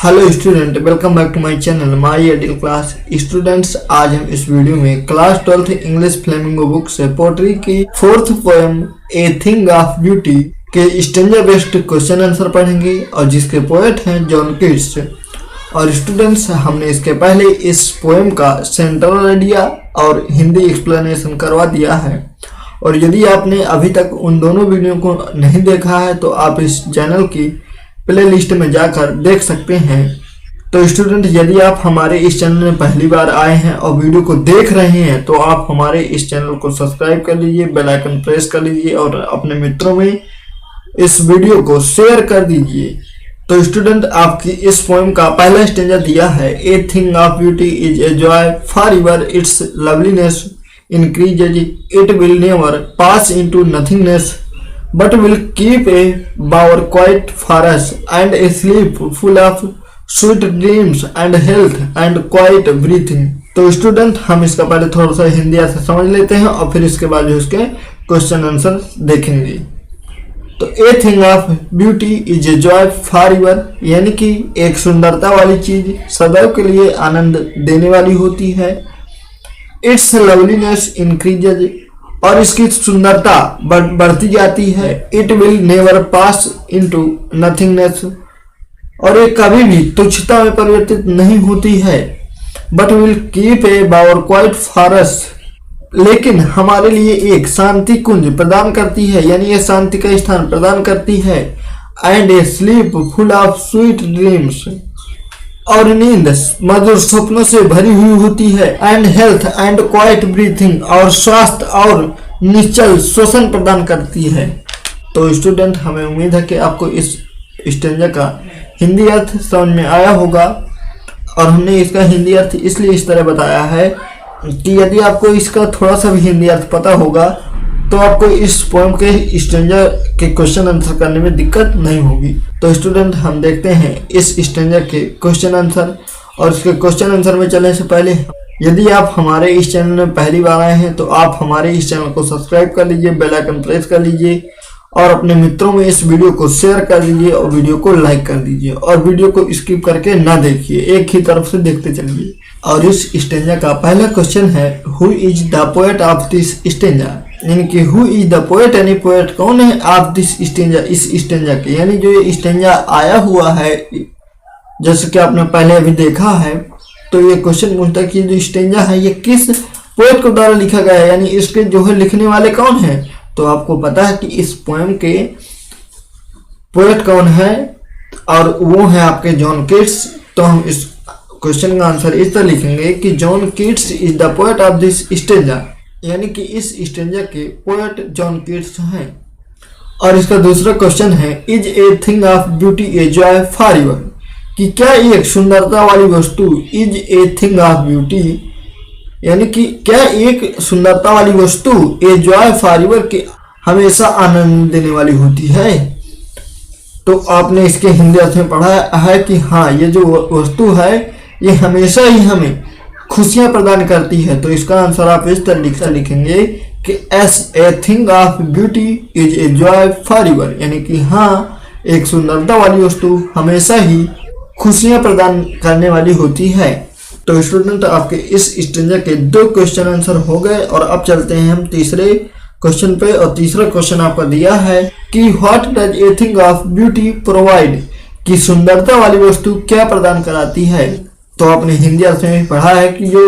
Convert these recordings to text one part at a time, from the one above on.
Hello student, welcome back to my channel my ideal class. Students, आज हम इस video में class 12th English Flamingo book से poetry की fourth poem a thing of beauty के stanza based question answer पढ़ेंगे और जिसके पोएट हैं जॉन कीट्स। और स्टूडेंट्स, हमने इसके पहले इस पोएम का सेंट्रल आइडिया और हिंदी एक्सप्लेनेशन करवा दिया है। और यदि आपने अभी तक उन दोनों वीडियो को नहीं देखा है तो आप इस चैनल की प्ले लिस्ट में जाकर देख सकते हैं। तो स्टूडेंट, यदि आप हमारे इस चैनल में पहली बार आए हैं और वीडियो को देख रहे हैं तो आप हमारे इस चैनल को सब्सक्राइब कर लीजिए, बेल आइकन प्रेस कर लीजिए और अपने मित्रों में इस वीडियो को शेयर कर दीजिए। तो स्टूडेंट, आपकी इस पोएम का पहला स्टेंजा दिया है, a thing of beauty is a joy for ever, it's loveliness increases, it will never pass into nothingness, but will keep a bower quiet for us, and a sleep full of sweet dreams and health and quiet breathing। तो student, हम इसका पहले थोड़ा सा हिंदी अर्थ समझ लेते हैं और फिर इसके बाद जो इसके क्वेश्चन आंसर देखेंगे। तो ए thing of beauty is a joy for ever, यानी कि एक सुंदरता वाली चीज सदैव के लिए आनंद देने वाली होती है। इट्स लवलीनेस इंक्रीजेज, और इसकी सुंदरता बढ़ती जाती है। It will never pass into nothingness, और ये कभी भी तुच्छता में परिवर्तित नहीं होती है। But will keep a bower quiet for us, लेकिन हमारे लिए एक शांति कुंज प्रदान करती है, यानी ये शांति का स्थान प्रदान करती है। And A sleep full of sweet dreams, और नींद मधुर सपनों से भरी हुई होती है। And health and quite breathing, और स्वास्थ्य और निश्चल श्वसन प्रदान करती है। तो स्टूडेंट, हमें उम्मीद है कि आपको इस स्टेंजा का हिंदी अर्थ समझ में आया होगा। और हमने इसका हिंदी अर्थ इसलिए इस तरह बताया है कि यदि आपको इसका थोड़ा सा भी हिंदी अर्थ पता होगा तो आपको इस पोएम के स्टेंजा के क्वेश्चन आंसर करने में दिक्कत नहीं होगी। तो स्टूडेंट, हम देखते हैं इस स्टेंजा के क्वेश्चन आंसर। और इसके क्वेश्चन आंसर में चलने से पहले, यदि आप हमारे इस चैनल में पहली बार आए हैं तो आप हमारे इस चैनल को सब्सक्राइब कर लीजिए, बेल आइकन प्रेस कर लीजिए और अपने मित्रों में इस वीडियो को शेयर कर दीजिए और वीडियो को लाइक कर दीजिए। और वीडियो को स्किप करके ना देखिए, एक ही तरफ से देखते चलिए। और इस स्टेंजा का पहला क्वेश्चन है, who is the poet of this stanza, यानी कि हु इज द पोएट, यानी पोएट कौन है ऑफ दिस स्टेंजा, इस स्टेंजा के, यानी जो ये स्टेंजा आया हुआ है जैसे कि आपने पहले अभी देखा है। तो ये क्वेश्चन पूछता है कि जो स्टेंजा है ये किस पोएट के द्वारा लिखा गया है, यानी इसके जो है लिखने वाले कौन है। तो आपको पता है कि इस पोएम के पोएट कौन है और वो है आपके जॉन कीट्स। तो हम इस क्वेश्चन का आंसर इस तरह लिखेंगे कि John Keats is the poet of this stanza, यानी कि इस स्टेंजा के पोएट जॉन कीट्स हैं। और इसका दूसरा क्वेश्चन है, is a thing of beauty A joy for ever, कि क्या एक सुंदरता वाली वस्तु, is a thing of beauty, यानी कि क्या एक सुंदरता वाली वस्तु ए जॉय फॉर एवर के हमेशा आनंद देने वाली होती है। तो आपने इसके हिंदी अर्थ में पढ़ा है कि हाँ, ये जो वस्तु है ये हमेशा ही हमें खुशियां प्रदान करती है। तो इसका आंसर आप इस तरह लिखेंगे कि S A thing of beauty is a joy for ever, यानी कि हाँ, एक सुंदरता वाली वस्तु हमेशा ही खुशियां प्रदान करने वाली होती है। तो स्टूडेंट, आपके इस स्टेंजा के दो क्वेश्चन आंसर हो गए। और अब चलते हैं हम तीसरे क्वेश्चन पे। और तीसरा क्वेश्चन आपका दिया है कि what does a thing of beauty provide, कि सुंदरता वाली वस्तु क्या प्रदान कराती है। तो आपने हिंदी अर्थ में पढ़ा है कि जो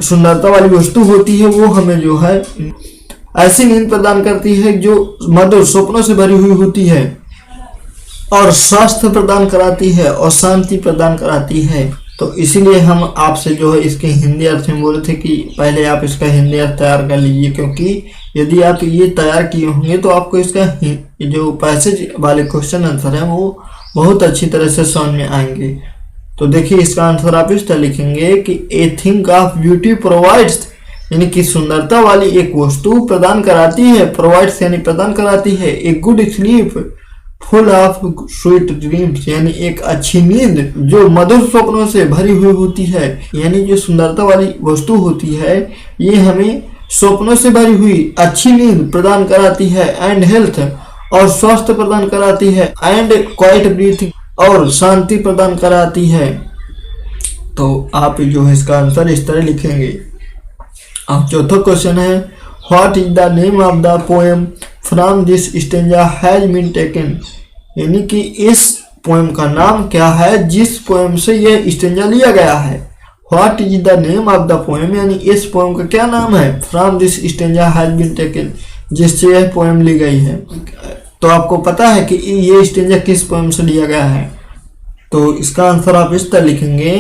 सुंदरता वाली वस्तु होती है वो हमें जो है ऐसी नींद प्रदान करती है जो मधुर सपनों से भरी हुई होती है, और स्वास्थ्य प्रदान कराती है और शांति प्रदान कराती है। तो इसीलिए हम आपसे जो है इसके हिंदी अर्थ में बोले थे कि पहले आप इसका हिंदी अर्थ तैयार कर लीजिए, क्योंकि यदि आप ये तैयार किए होंगे तो आपको इसका जो पैसेज वाले क्वेश्चन आंसर है वो बहुत अच्छी तरह से समझ में आएंगे। तो देखिए, इसका आंसर आप इस तरह लिखेंगे कि a thing of beauty provides, यानी कि सुंदरता वाली एक वस्तु प्रदान कराती है, प्रोवाइड्स यानी प्रदान कराती है, a good sleep full of sweet dreams, यानी एक अच्छी नींद जो मधुर स्वप्नों से भरी हुई होती है। यानी जो सुंदरता वाली वस्तु होती है ये हमें स्वप्नों से भरी हुई अच्छी नींद प्रदान कराती है। एंड हेल्थ, और स्वास्थ्य प्रदान कराती है। एंड क्वाइट ब्रीथिंग, और शांति प्रदान कराती है। तो आप जो है इसका आंसर इस तरह लिखेंगे। अब चौथा क्वेश्चन है, what is the name of the poem from this stanza has been taken, यानी कि इस पोएम का नाम क्या है जिस पोएम से यह स्टेंजा लिया गया है। What is the name of the poem, यानी इस पोएम का क्या नाम है। From this stanza has been taken, जिससे यह पोएम ली गई है। तो आपको पता है कि ये स्टेंजा किस पोएम से लिया गया है। तो इसका आंसर आप इस तरह लिखेंगे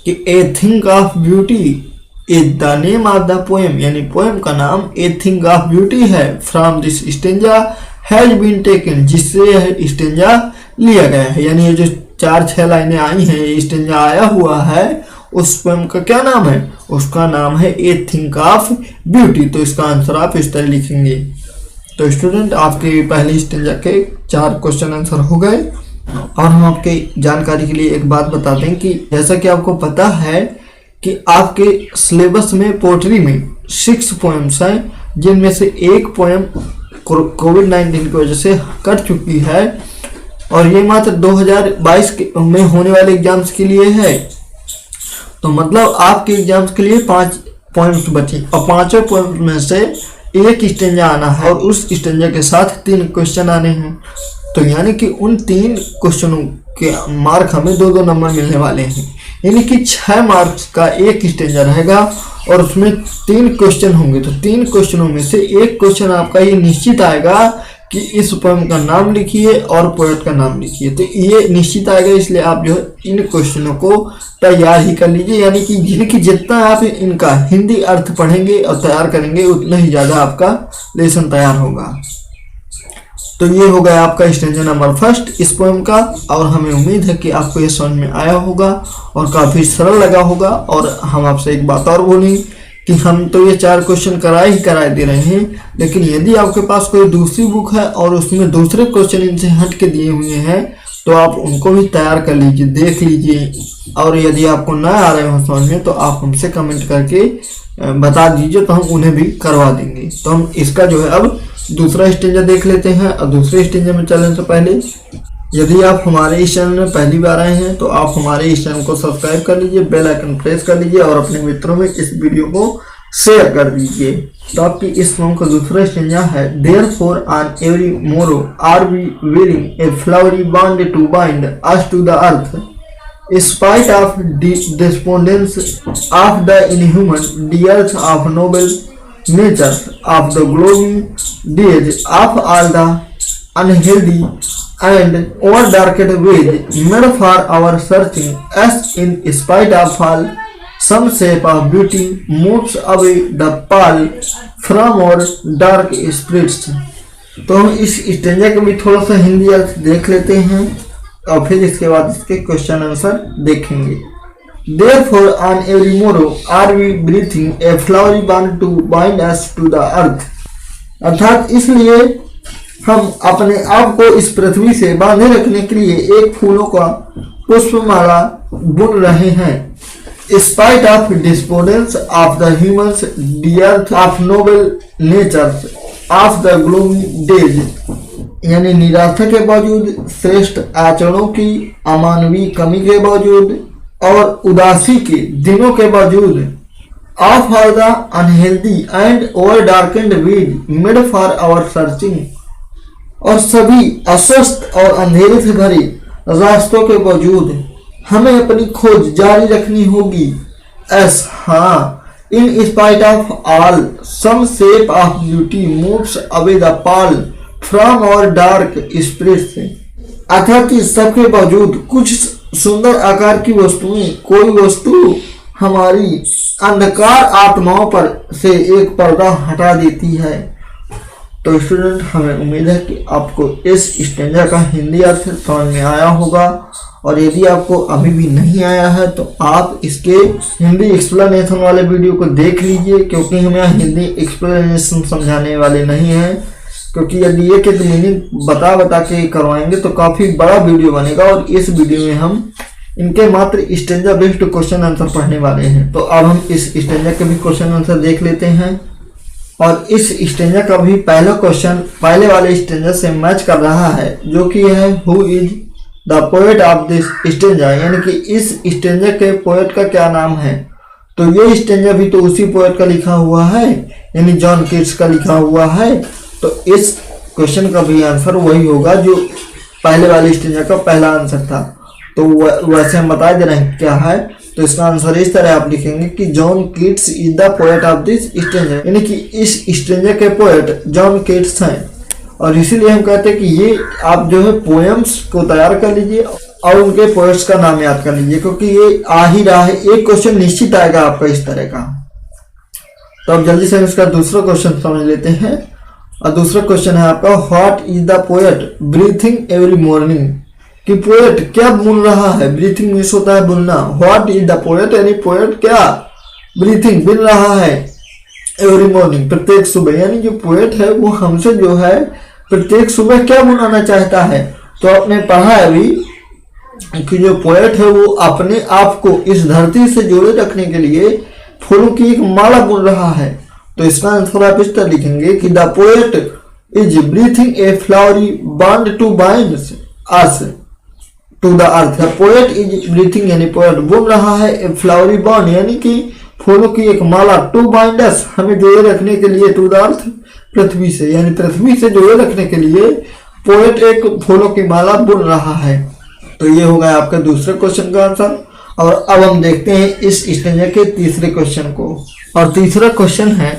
कि a thing of beauty is the name of the poem, यानी पोएम का नाम ए थिंग ऑफ ब्यूटी है। From this stanza has been taken, जिससे यह स्टेंजा लिया गया है। यानी ये जो 4-6 लाइनें आई हैं, ये स्टेंजा आया हुआ है, उस पोएम का क्या नाम है, उसका नाम है ए थिंक ऑफ ब्यूटी। तो इसका आंसर आप इस तरह लिखेंगे। तो स्टूडेंट, आपके पहले स्टेंजा के 4 क्वेश्चन आंसर हो गए। और हम आपके जानकारी के लिए एक बात बता दें कि जैसा कि आपको पता है कि आपके सिलेबस में पोएट्री में 6 पोएम्स हैं, जिनमें से एक पोएम कोविड-19 की वजह से कट चुकी है और ये मात्र 2022 में होने वाले एग्जाम्स के लिए है। तो मतलब आपके एग्जाम्स के लिए 5 पॉइंट्स बचे और 5 पॉइंट में से एक स्टेंजा आना है और उस स्टेंजा के साथ 3 क्वेश्चन आने हैं। तो यानी कि उन 3 क्वेश्चनों के मार्क हमें 2-2 नंबर मिलने वाले हैं। यानी कि 6 मार्क्स का एक स्टेंजा रहेगा और उसमें 3 क्वेश्चन होंगे। तो 3 क्वेश्चनों में से एक क्वेश्चन आपका ये निश्चित आएगा कि इस पोएम का नाम लिखिए और पोएट का नाम लिखिए। तो ये निश्चित आएगा, इसलिए आप जो है इन क्वेश्चनों को तैयार ही कर लीजिए। यानी कि जिनकी जितना आप इनका हिंदी अर्थ पढ़ेंगे और तैयार करेंगे उतना ही ज़्यादा आपका लेसन तैयार होगा। तो ये हो गया आपका स्टेंजा नंबर 1 इस पोएम का। और हमें उम्मीद है कि आपको ये समझ में आया होगा और काफ़ी सरल लगा होगा। और हम आपसे एक बात और बोलें कि हम तो ये 4 क्वेश्चन कराए दे रहे हैं, लेकिन यदि आपके पास कोई दूसरी बुक है और उसमें दूसरे क्वेश्चन इनसे हट के दिए हुए हैं तो आप उनको भी तैयार कर लीजिए, देख लीजिए। और यदि आपको ना आ रहे हो समझ में तो आप हमसे कमेंट करके बता दीजिए, तो हम उन्हें भी करवा देंगे। तो हम इसका जो है अब दूसरा स्टेंजा देख लेते हैं। और दूसरे स्टेंजा में चलने से पहले यदि आप हमारे इस चैनल में पहली बार आए हैं तो आप हमारे इस चैनल को सब्सक्राइब कर लीजिए, बेल आइकन प्रेस कर लीजिए और अपने मित्रों में इस वीडियो को शेयर कर दीजिए। तो आपकी इस पोएम का दूसरा स्टेंजा है, therefore on every morrow are we wreathing a flowery bond to bind us to the earth, spite of despondence of the inhuman dearth of noble nature, of the glowing days of all the unhealthy and over-darkened ways made for our searching, as in spite of all, some shape of beauty moves away the pall from our dark spirits। तो हम इस stanza का भी थोड़ा सा हिंदी अर्थ देख लेते हैं और फिर इसके बाद इसके क्वेश्चन आंसर देखेंगे। Therefore on every morrow are we breathing a flowery band to bind us to the earth, अर्थात इसलिए हम अपने आप को इस पृथ्वी से बांधे रखने के लिए एक फूलों का पुष्पमाला बुन रहे हैं। Spite of despondence of the humans, dearth of noble natures, of the gloomy days, यानी निराशा के बावजूद, श्रेष्ठ आचरणों की अमानवीय कमी के बावजूद और उदासी के दिनों के बावजूद, of all the unhealthy and over darkened weed made for our searching, और सभी अस्वस्थ और अंधेरे से भरे रास्तों के बावजूद हमें अपनी खोज जारी रखनी होगी। एस हाँ, in spite of all some shape of beauty moves away the pall from our dark spirits, अर्थात इस सबके बावजूद कुछ सुंदर आकार की वस्तुएं, कोई वस्तु हमारी अंधकार आत्माओं पर से एक पर्दा हटा देती है। तो स्टूडेंट, हमें उम्मीद है कि आपको इस स्टेंजा का हिंदी अर्थ समझ में आया होगा। और यदि आपको अभी भी नहीं आया है तो आप इसके हिंदी एक्सप्लेनेशन वाले वीडियो को देख लीजिए, क्योंकि हम यहाँ हिंदी एक्सप्लेनेशन समझाने वाले नहीं हैं। क्योंकि यदि एक मीनिंग बता के करवाएंगे तो काफ़ी बड़ा वीडियो बनेगा और इस वीडियो में हम इनके मात्र स्टेंजा बेस्ड क्वेश्चन आंसर पढ़ने वाले हैं। तो अब हम इस स्टेंजा के भी क्वेश्चन आंसर देख लेते हैं। और इस स्टेंजा का भी पहला क्वेश्चन पहले वाले स्टेंजा से मैच कर रहा है, जो कि है who is the poet of this stanza, यानी कि इस स्टेंजा के पोएट का क्या नाम है। तो ये स्टेंजा भी तो उसी पोएट का लिखा हुआ है, यानी जॉन कीट्स का लिखा हुआ है। तो इस क्वेश्चन का भी आंसर वही होगा जो पहले वाले स्टेंजा का पहला आंसर था। तो वैसे हम बता दे रहे हैं क्या है। तो इसका आंसर इस तरह आप लिखेंगे कि John Keats is the poet of this stanza, यानी कि इस स्टेंजा के पोएट जॉन कीट्स हैं। और इसीलिए हम कहते हैं कि ये आप जो है पोएम्स को तैयार कर लीजिए और उनके पोएट्स का नाम याद कर लीजिए, क्योंकि ये आ ही रहा है, एक क्वेश्चन निश्चित आएगा आपका इस तरह का। तो अब जल्दी से इसका दूसरा क्वेश्चन समझ लेते हैं। और दूसरा क्वेश्चन है आपका, what is the poet breathing every morning, कि पोएट क्या बुन रहा है। ब्रीथिंग मीन्स होता है बुनना। व्हाट इज द पोएट, यानी पोएट क्या ब्रीथिंग बुन रहा है एवरी मॉर्निंग, प्रत्येक सुबह। यानी जो पोएट है वो हमसे जो है प्रत्येक सुबह क्या बुनाना चाहता है। तो आपने पढ़ा है अभी कि जो पोएट है वो अपने आप को इस धरती से जोड़े रखने के लिए फूलों की एक माला बुन रहा है। तो इसका आंसर आप इस तरह लिखेंगे कि the poet is breathing a flowery bond to bind us to the earth. The poet is breathing, यानी पोएट बुन रहा है ए फ्लावरी बॉन्ड, यानी कि फूलों की एक माला, टू बाइंड अस, हमें जोड़े रखने के लिए, टू द अर्थ, पृथ्वी से, यानी पृथ्वी से जोड़े रखने के लिए पोएट एक फूलों की माला बुन रहा है। तो ये हो गया आपका दूसरे क्वेश्चन का आंसर। और अब हम देखते हैं इस स्टेंजा के तीसरे क्वेश्चन को। और तीसरा क्वेश्चन है,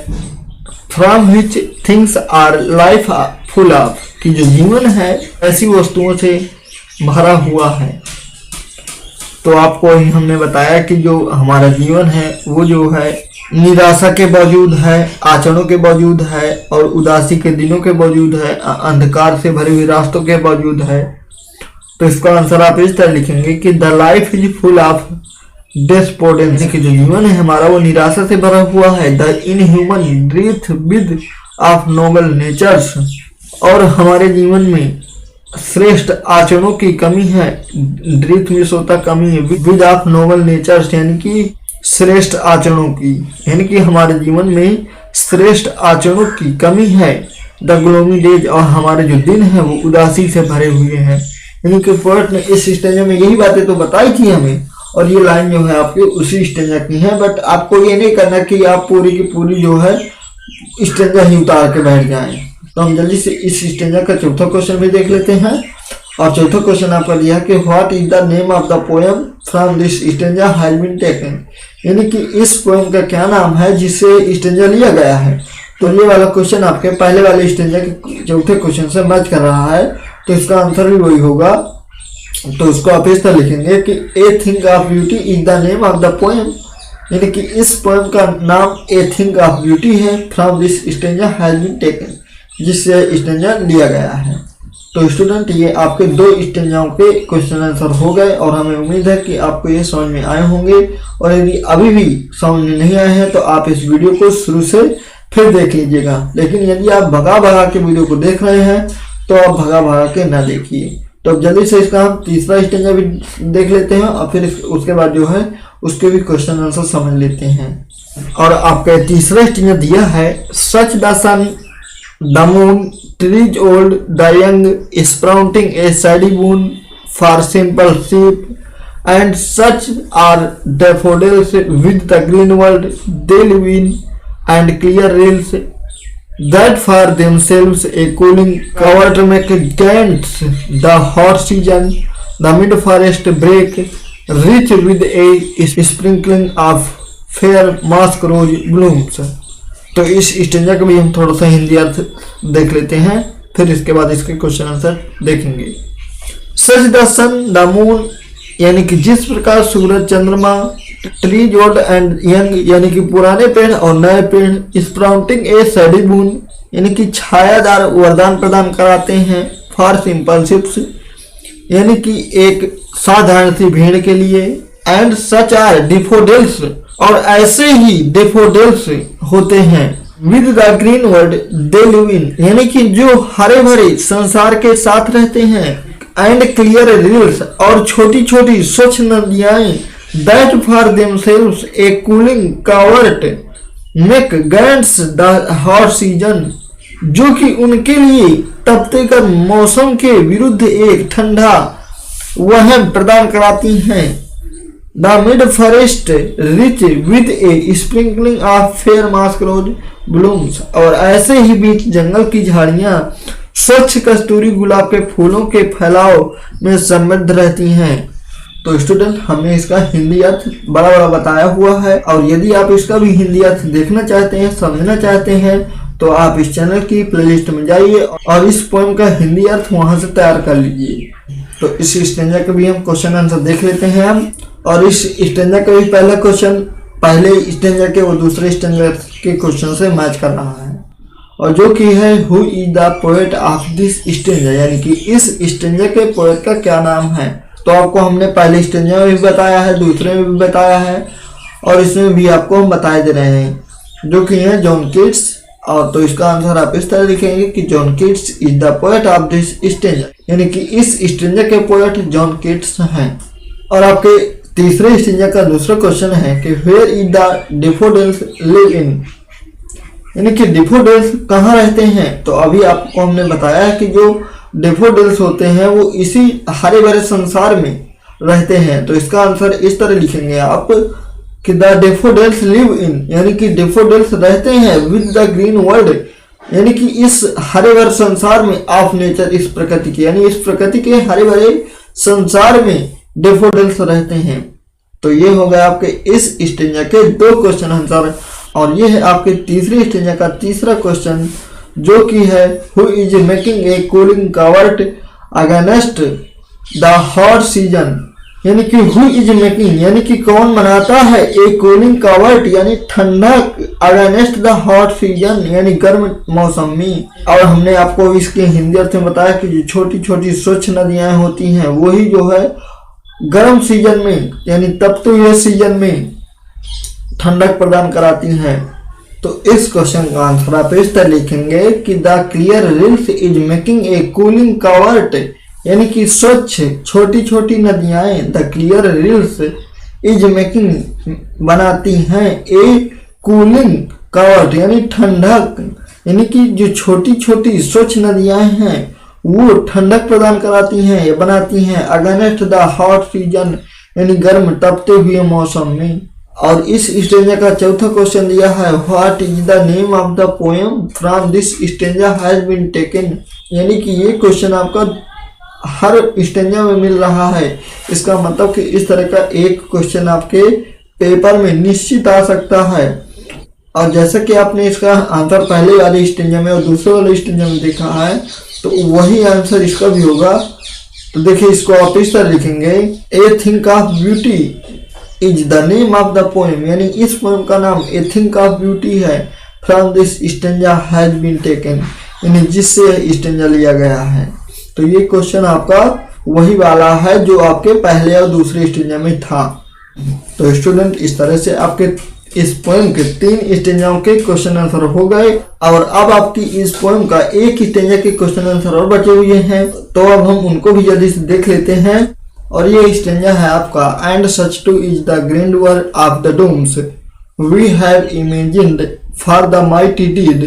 from which things our life full of, कि जो जीवन है ऐसी वस्तुओं से भरा हुआ है। तो आपको हमने बताया कि जो हमारा जीवन है वो जो है निराशा के बावजूद है, आचरणों के बावजूद है, और उदासी के दिनों के बावजूद है, अंधकार से भरे हुए रास्तों के बावजूद है। तो इसका आंसर आप इस तरह लिखेंगे कि the life is full of despondence, कि जो जीवन है हमारा वो निराशा से भरा हुआ है। The inhuman breath with of noble natures, और हमारे जीवन में श्रेष्ठ आचरणों की कमी है। ड्रीथ में सोता कमी है, विद ऑफ नोबल नेचर्स, यानी कि श्रेष्ठ आचरणों की, यानी कि हमारे जीवन में श्रेष्ठ आचरणों की कमी है। द ग्लोमी डेज, और हमारे जो दिन है वो उदासी से भरे हुए हैं। यानी कि पोएट ने इस स्टेंजा में यही बातें तो बताई थी हमें, और ये लाइन जो है आपकी उसी स्टेंजा की है। बट आपको ये नहीं करना कि आप पूरी की पूरी जो है स्टेंजा ही उतार के बैठ जाएं। तो हम जल्दी से इस स्टेंजा का चौथा क्वेश्चन भी देख लेते हैं। और चौथा क्वेश्चन आपका दिया है कि what is the name of the poem from this stanza has been taken, यानी कि इस पोएम का क्या नाम है जिससे स्टेंजा लिया गया है। तो ये वाला क्वेश्चन आपके पहले वाले स्टेंजा के चौथे क्वेश्चन से मैच कर रहा है। तो इसका आंसर भी वही होगा। तो उसको आप इस तरह लिखेंगे कि a thing of beauty is the name of the poem, यानी कि इस पोएम का नाम ए थिंग ऑफ ब्यूटी है। From this stanza has been taken, जिससे स्टेंजा लिया गया है। तो स्टूडेंट ये आपके दो स्टेंजाओं के क्वेश्चन आंसर हो गए, और हमें उम्मीद है कि आपको ये समझ में आए होंगे। और यदि अभी भी समझ में नहीं आए हैं तो आप इस वीडियो को शुरू से फिर देख लीजिएगा। लेकिन यदि आप भगा भगा के वीडियो को देख रहे हैं तो आप भगा भगा के ना देखिए। तो अब जल्दी से इसका हम तीसरा स्टेंजा भी देख लेते हैं, और फिर उसके बाद जो है उसके भी क्वेश्चन आंसर समझ लेते हैं। और आपका तीसरा स्टेंजा दिया है, such the sun the moon trees old the young sprouting a shady boon for simple sheep and such are daffodils with the green world they live in and clear rills that for themselves a cooling cover to make against the hot season, the mid forest break rich with a sprinkling of fair mask rose blooms। तो इस stanza का भी हम थोड़ा सा हिंदी अर्थ देख लेते हैं, फिर इसके बाद इसके क्वेश्चन आंसर देखेंगे। Such the sun the moon, यानी कि जिस प्रकार सूरज चंद्रमा, ट्रीज ओल्ड एंड यंग, यानी कि पुराने पेड़ और नए पेड़, स्प्राउटिंग ए सैडी बून, यानी कि छायादार वरदान प्रदान कराते हैं। फॉर सिंपल शिप्स, यानी कि एक साधारण सी भेड़ के लिए। एंड सच आर डिफोडेल्स, और ऐसे ही डिफोडेल्स होते हैं। With the green world they live in, यानी कि जो हरे भरे संसार के साथ रहते हैं। एंड क्लियर रिल्स, और छोटी छोटी स्वच्छ नदियां। That for themselves a cooling covert make against the hot season, जो कि उनके लिए तपते कर मौसम के विरुद्ध एक ठंडा वहम प्रदान कराती हैं। The mid forest rich with a sprinkling of fair musk rose blooms, और ऐसे ही बीच जंगल की झाड़ियां स्वच्छ कस्तूरी गुलाब के फूलों के फैलाव में समृद्ध रहती हैं। तो स्टूडेंट, हमने इसका हिंदी अर्थ बड़ा बड़ा बताया हुआ है, और यदि आप इसका भी हिंदी अर्थ देखना चाहते हैं, समझना चाहते हैं, तो आप इस चैनल की प्लेलिस्ट में जाइए और इस पोएम का हिंदी अर्थ वहां से तैयार कर लीजिए। तो इस स्टैंजा का भी हम क्वेश्चन आंसर देख लेते हैं हम, और इस स्टैंजा का भी पहला क्वेश्चन पहले स्टैंजा के और दूसरे स्टैंजा के क्वेश्चन से मैच कर रहा है, और जो कि है who is the poet of this stanza, यानी कि इस स्टैंजा के पोएट का क्या नाम है। तो आपको हमने पहले स्टैंजा में भी बताया है, दूसरे में भी बताया है, और इसमें भी आपको हम बताए दे रहे हैं, जो कि है जॉन कीट्स। और तो इसका आंसर आप इस तरह लिखेंगे कि John Keats is the poet of this stanza, यानी कि इस स्टैंजा के पोएट जॉन कीट्स हैं। और आपके तीसरे स्टैंजा का दूसरा क्वेश्चन है कि where is the daffodils live in, यानी कि डैफोडिल्स कहाँ रहते हैं। तो अभी आपको हमने बताया है कि जो डैफोडिल्स होते हैं वो इसी हरे भरे संसार में रहते हैं। तो इसका आंसर इस तरह लिखेंगे आप कि द डैफोडिल्स लिव इन, यानी कि डैफोडिल्स रहते हैं विद द ग्रीन वर्ल्ड, यानी कि इस हरे भरे संसार में ऑफ नेचर, इस प्रकृति के, यानी इस प्रकृति के हरे भरे संसार में डैफोडिल्स रहते हैं। तो ये हो गया आपके इस स्टैंजा के दो क्वेश्चन आंसर, और ये है आपके तीसरे स्टैंजा का तीसरा क्वेश्चन, जो कि है who is making a cooling covert against the hot season, यानी कि हु इज मेकिंग, यानी कि कौन बनाता है ए कूलिंग कवर्ट, यानी ठंडक अगेंस्ट द हॉट सीजन, यानी गर्म मौसम में। और हमने आपको इसके हिंदी अर्थ में बताया कि जो छोटी छोटी स्वच्छ नदियां होती हैं वही जो है गर्म सीजन में, यानी तपते हुए सीजन में ठंडक प्रदान कराती हैं। तो इस क्वेश्चन का आंसर आप इस तरह लिखेंगे कि the clear reels is making a cooling covert, यानी कि स्वच्छ छोटी छोटी नदियां the clear reels is making बनाती हैं ए कूलिंग कवर्ट, यानी ठंडक, यानी कि जो छोटी छोटी स्वच्छ नदियां हैं वो ठंडक प्रदान कराती हैं या बनाती हैं अगेंस्ट द हॉट सीजन, यानी गर्म तपते हुए मौसम में। और इस स्टैंजा का चौथा क्वेश्चन दिया है what is the name of the poem from this stanza has been taken, यानी कि ये क्वेश्चन आपका हर स्टैंजा में मिल रहा है। इसका मतलब कि इस तरह का एक क्वेश्चन आपके पेपर में निश्चित आ सकता है। और जैसा कि आपने इसका आंसर पहले वाले स्टैंजा में और दूसरे वाले स्टैंजा में देखा है, तो वही आंसर इसका भी होगा। तो देखिए, इसको आप इस तरह लिखेंगे a thing of beauty is the name of the poem, यानी इस पोएम का नाम ए थिंक ऑफ ब्यूटी है, from this stanza has been taken, यानी जिससे स्टैंजा लिया गया है। तो ये क्वेश्चन आपका वही वाला है जो आपके पहले और दूसरे स्टैंजा में था। तो स्टूडेंट, इस तरह से आपके इस पोएम के 3 स्टैंजाओं के क्वेश्चन आंसर हो गए, और अब आपकी इस पोएम का एक स्टैंजा के क्वेश्चन आंसर और बचे हुए हैं। तो अब हम उनको भी जल्दी से देख लेते हैं। और ये स्टैंजा है आपका and such too is the grandeur of the dooms we have imagined for the mighty dead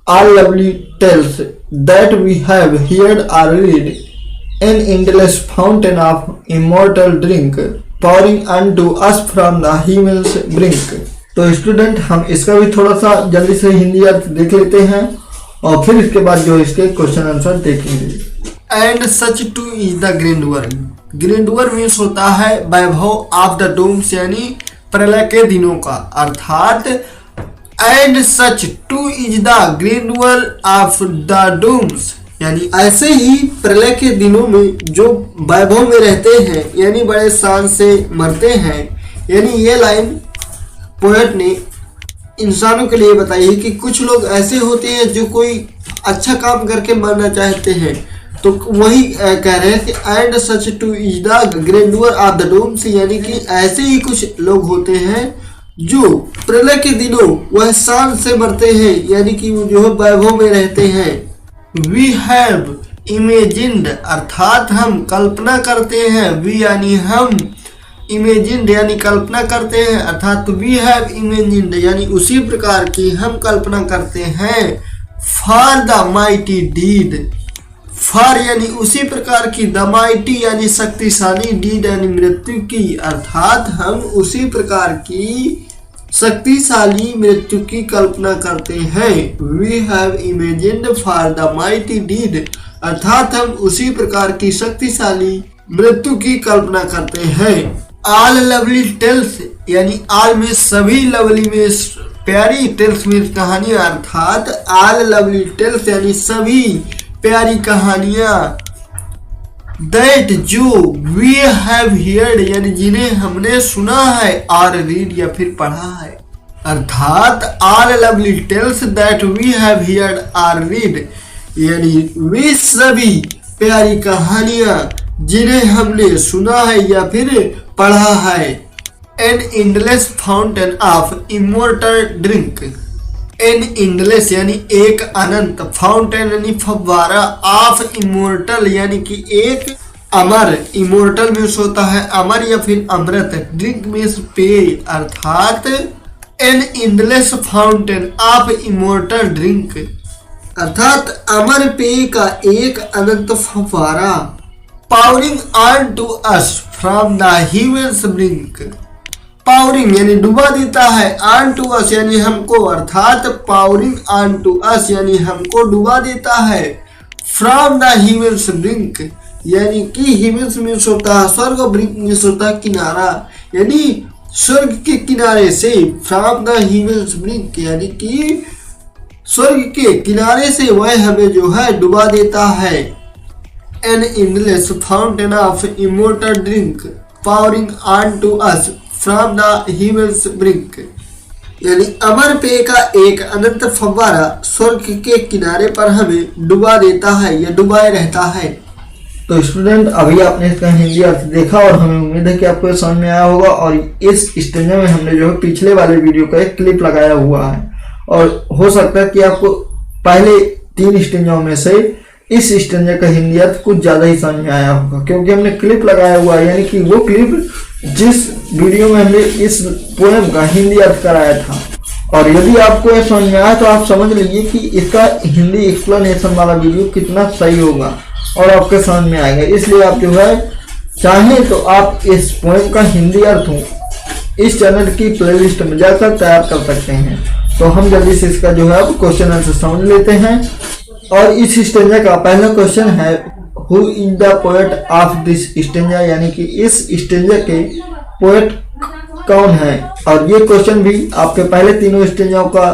all lovely tales that we have heard or read an endless fountain of immortal drink pouring unto us from the heaven's brink। तो student, हम इसका भी थोड़ा सा जल्दी से हिंदी अर्थ देख लेते हैं और फिर इसके बाद जो इसके क्वेश्चन आंसर देखेंगे। And such too is the grandeur, grandeur means होता है वैभव ऑफ द डूम्स, यानी प्रलय के दिनों का, अर्थात and such too is the grandeur of the dooms, यानी ऐसे ही प्रलय के दिनों में जो वैभव में रहते हैं, यानी बड़े शान से मरते हैं। यानी ये लाइन पोएट ने इंसानों के लिए बताई है कि कुछ लोग ऐसे होते हैं जो कोई अच्छा काम करके मरना चाहते हैं। तो वही कह रहे हैं कि and such too is the grandeur of the dooms, यानी कि ऐसे ही कुछ लोग होते हैं जो प्रलय के दिनों वह शान से मरते हैं, यानी कि वो जो वैभव में रहते हैं। We have imagined, अर्थात हम कल्पना करते हैं, we यानी हम, imagined यानी कल्पना करते हैं, अर्थात we have imagined यानी उसी प्रकार की हम कल्पना करते हैं। for the mighty deed, for यानी उसी प्रकार की, द माइटी यानी शक्तिशाली, डीड यानी मृत्यु की, अर्थात हम उसी प्रकार की शक्तिशाली मृत्यु की कल्पना करते हैं। We have imagined for the mighty deed, अर्थात हम उसी प्रकार की शक्तिशाली मृत्यु की कल्पना करते हैं। ऑल लवली टेल्स यानी ऑल में सभी, लवली में प्यारी, टेल्स में कहानियां, अर्थात ऑल लवली टेल्स यानी सभी प्यारी कहानियां। दैट जो, वी हैव हियर्ड यानी जिन्हें हमने सुना है, और रीड या फिर पढ़ा है, अर्थात all lovely tales that we have heard और रीड यानी वे सभी प्यारी कहानियां जिन्हें हमने सुना है या फिर पढ़ा है। An endless fountain of immortal drink, an endless यानी एक अनंत, फाउंटेन यानी फव्वारा, ऑफ इमोर्टल यानी कि एक अमर, इमोर्टल मीन्स होता है अमर या फिर अमृत, ड्रिंक मीन्स पेय, अर्थात an endless fountain of immortal drink, अर्थात अमर पेय का एक अनंत फव्वारा। Pouring on to us from the heaven's brink, pouring यानी डुबा देता है, ऑन टू अस यानी हमको, अर्थात पावरिंग ऑन टू अस यानी हमको डुबा देता है। फ्रॉम द हेवंस ब्रिंक यानी कि हेवंस मीन्स होता है स्वर्ग, ब्रिंक मीन्स होता है किनारा, यानी स्वर्ग के किनारे से। फ्रॉम द हेवंस ब्रिंक यानी कि स्वर्ग के किनारे से वह हमें जो है डुबा देता है। An endless fountain of immortal drink pouring on to us from the heaven's brink यानी अमर पेय का एक अनंत फव्वारा स्वर्ग के किनारे पर हमें डुबा देता है या डुबाए रहता है। तो स्टूडेंट, अभी आपने इसका हिंदी अर्थ देखा और हमें उम्मीद है कि आपको समझ में आया होगा। और इस स्टेंजा में हमने जो है पिछले वाले वीडियो का एक क्लिप लगाया हुआ है, और हो सकता है कि आपको पहले 3 स्टेंजाओं में से इस स्टेंजा का हिंदी अर्थ कुछ ज्यादा ही समझ में आया होगा, क्योंकि हमने क्लिप लगाया हुआ है, यानी कि वो क्लिप जिस वीडियो में हमने इस पोएम का हिंदी अर्थ कराया था। और यदि आपको ये समझ में आया तो आप समझ लीजिए कि इसका हिंदी एक्सप्लेनेशन वाला वीडियो कितना सही होगा और आपके समझ में आएगा। इसलिए आप जो है चाहें तो आप इस पोएम का हिंदी अर्थ इस चैनल की प्लेलिस्ट में जाकर तैयार कर सकते हैं। तो हम जल्दी से इसका जो है क्वेश्चन आंसर समझ लेते हैं। और इस स्टेंजा का पहला क्वेश्चन है, who is the poet of this stanza, यानी कि इस स्टेंजा के पोएट कौन है। और ये क्वेश्चन भी आपके पहले तीनों स्टेंजाओं का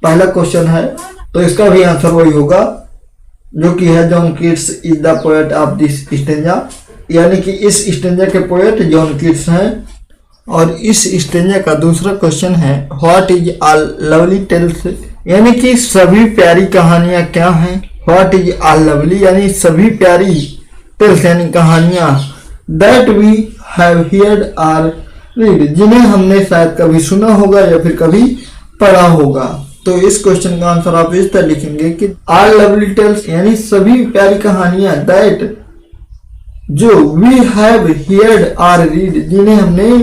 पहला क्वेश्चन है, तो इसका भी आंसर वही होगा जो कि है John Keats is the poet of this stanza, यानी कि इस स्टेंजा के पोएट जॉन कीट्स हैं। और इस स्टेंजा का दूसरा क्वेश्चन है, what is all lovely tales, यानी कि सभी प्यारी कहानियां क्या हैं। व्हाट इज ऑल लवली यानी सभी प्यारी, टेल्स यानी कहानियां, दैट वी हैव हियर्ड और रीड जिन्हें हमने शायद कभी सुना होगा या फिर कभी पढ़ा होगा। तो इस क्वेश्चन का आंसर आप इस तरह लिखेंगे कि ऑल लवली टेल्स यानी सभी प्यारी कहानियां, दैट जो वी हैव हियर्ड और रीड जिन्हें हमने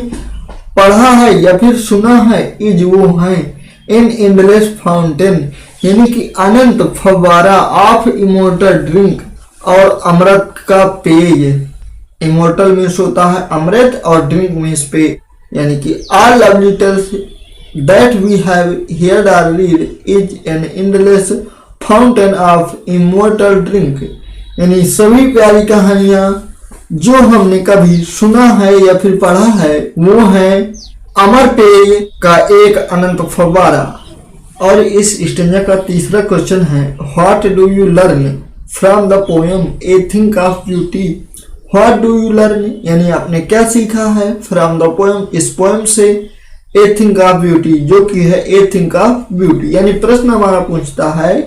पढ़ा है या फिर सुना है, इज वो है इन एंडलेस फाउंटेन यानी कि अनंत फव्वारा ऑफ इमोर्टल ड्रिंक और अमृत का पेय। इमोर्टल मीन्स होता है अमृत और ड्रिंक मीन्स पेय, यानी कि all lovely tales that we have heard और read is an endless fountain of immortal drink यानी सभी प्यारी कहानियां जो हमने कभी सुना है या फिर पढ़ा है वो है अमर पेय का एक अनंत फव्वारा। और इस स्टेंजा का तीसरा क्वेश्चन है, what do you learn from the poem a thing of beauty. What do you learn यानी आपने क्या सीखा है, फ्रॉम द पोएम इस पोएम से, ए थिंग ऑफ ब्यूटी जो कि है ए थिंग ऑफ ब्यूटी, यानी प्रश्न हमारा पूछता है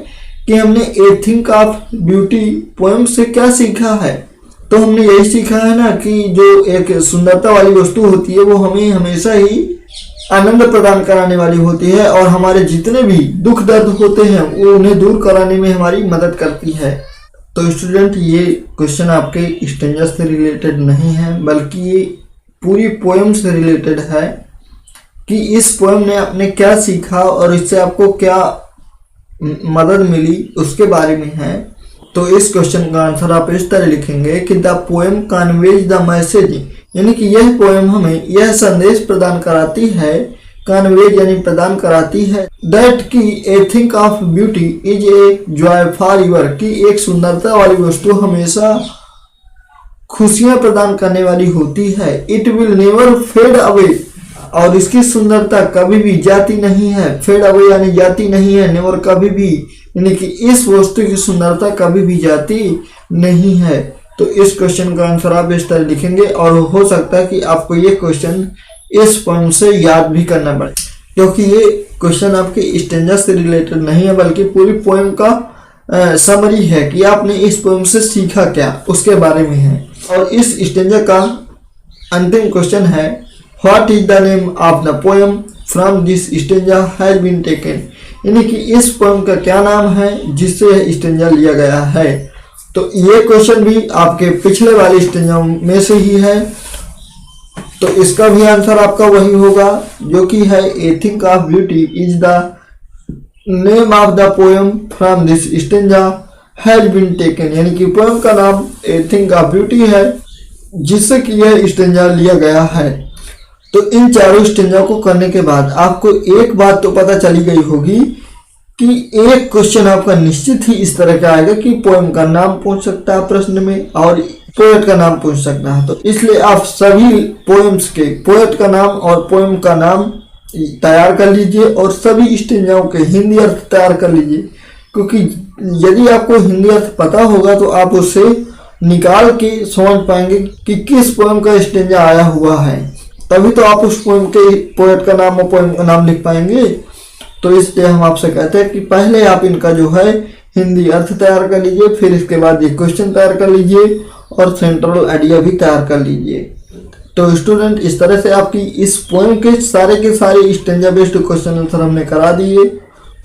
कि हमने ए थिंग ऑफ ब्यूटी पोएम से क्या सीखा है। तो हमने यही सीखा है ना कि जो एक सुंदरता वाली वस्तु होती है वो हमें हमेशा ही आनंद प्रदान कराने वाली होती है, और हमारे जितने भी दुख दर्द होते हैं वो उन्हें दूर कराने में हमारी मदद करती है। तो स्टूडेंट, ये क्वेश्चन आपके स्टेंजा से रिलेटेड नहीं है, बल्कि ये पूरी पोएम से रिलेटेड है कि इस पोएम ने आपने क्या सीखा और इससे आपको क्या मदद मिली उसके बारे में है। तो इस क्वेश्चन का आंसर आप इस तरह लिखेंगे कि the poem conveys the message, यानी कि यह पोएम हमें यह संदेश प्रदान कराती है, कन्वेज यानी प्रदान कराती है, दैट की a thing of beauty is a joy for your, कि एक सुंदरता वाली वस्तु हमेशा खुशियां प्रदान करने वाली होती है। It will never fade away, और इसकी सुंदरता कभी भी जाती नहीं है। फेड अवे यानी जाती नहीं है, नेवर कभी भी, यानी कि इस वस्तु की सुंदरता कभी भी जाती नहीं है। तो इस क्वेश्चन का आंसर आप इस तरह लिखेंगे, और हो सकता है कि आपको ये क्वेश्चन इस पोएम से याद भी करना पड़े, क्योंकि ये क्वेश्चन आपके स्टेंजा से रिलेटेड नहीं है, बल्कि पूरी पोएम का समरी है कि आपने इस पोएम से सीखा क्या, उसके बारे में है। और इस स्टेंजा का अंतिम क्वेश्चन है, what is the name of the poem from this stanza has been taken, यानी कि इस पोएम का क्या नाम है जिससे यह स्टेंजा लिया गया है। तो ये क्वेश्चन भी आपके पिछले वाले स्टेंजा में से ही है, तो इसका भी आंसर आपका वही होगा जो कि है a thing of beauty is the name of the poem from this stanza has been taken, यानी कि पोएम का नाम ए थिंग ऑफ ब्यूटी है जिससे कि यह स्टेंजा लिया गया है। तो इन चारों स्टेंजा को करने के बाद आपको एक बात तो पता चली गई होगी कि एक क्वेश्चन आपका निश्चित ही इस तरह का आएगा कि पोएम का नाम पूछ सकता है प्रश्न में, और पोएट का नाम पूछ सकता है। तो इसलिए आप सभी पोएम्स के पोएट का नाम और पोएम का नाम तैयार कर लीजिए, और सभी स्टेंजाओं के हिंदी अर्थ तैयार कर लीजिए, क्योंकि यदि आपको हिंदी अर्थ पता होगा तो आप उसे निकाल के समझ पाएंगे कि किस पोएम का स्टेंजा आया हुआ है, तभी तो आप उस पोएम के पोएट का नाम और पोएम का नाम लिख पाएंगे। तो इसलिए हम आपसे कहते हैं कि पहले आप इनका जो है हिंदी अर्थ तैयार कर लीजिए, फिर इसके बाद ये क्वेश्चन तैयार कर लीजिए और सेंट्रल आइडिया भी तैयार कर लीजिए। तो स्टूडेंट, इस तरह से आपकी इस पोएम के सारे स्टेंजा बेस्ड क्वेश्चन आंसर हमने करा दिए।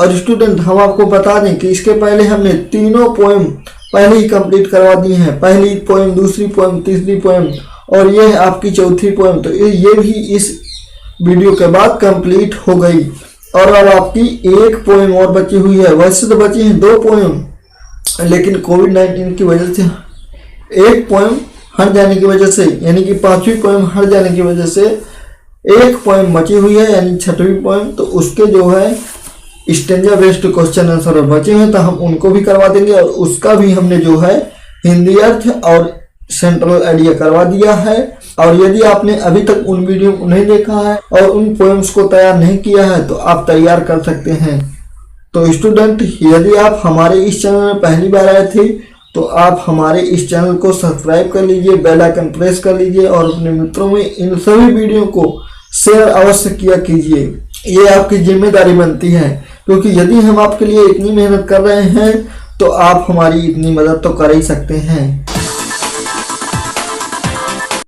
और स्टूडेंट, हम आपको बता दें कि इसके पहले हमने तीनों पोएम पहले ही कंप्लीट करवा दी हैं, पहली पोएम, दूसरी पोएम, तीसरी पोएम, और ये है आपकी चौथी पोएम। तो ये भी इस वीडियो के बाद कंप्लीट हो गई, और अब आपकी एक पोएम और बची हुई है। वैसे तो बची हैं 2 पोएम, लेकिन कोविड-19 की वजह से एक पोएम हट जाने की वजह से, यानी कि 5वीं पोएम हट जाने की वजह से एक पोएम बची हुई है, यानी 6वीं पोएम। तो उसके जो है स्टेंजा बेस्ड क्वेश्चन आंसर बचे हैं, तो हम उनको भी करवा देंगे, और उसका भी हमने जो है हिंदी अर्थ और सेंट्रल आइडिया करवा दिया है। और यदि आपने अभी तक उन वीडियो को नहीं देखा है और उन पोएम्स को तैयार नहीं किया है, तो आप तैयार कर सकते हैं। तो स्टूडेंट, यदि आप हमारे इस चैनल में पहली बार आए थे तो आप हमारे इस चैनल को सब्सक्राइब कर लीजिए, बेल आइकन प्रेस कर लीजिए, और अपने मित्रों में इन सभी वीडियो को शेयर अवश्य किया कीजिए। ये आपकी जिम्मेदारी बनती है, क्योंकि यदि हम आपके लिए इतनी मेहनत कर रहे हैं तो आप हमारी इतनी मदद तो कर ही सकते हैं।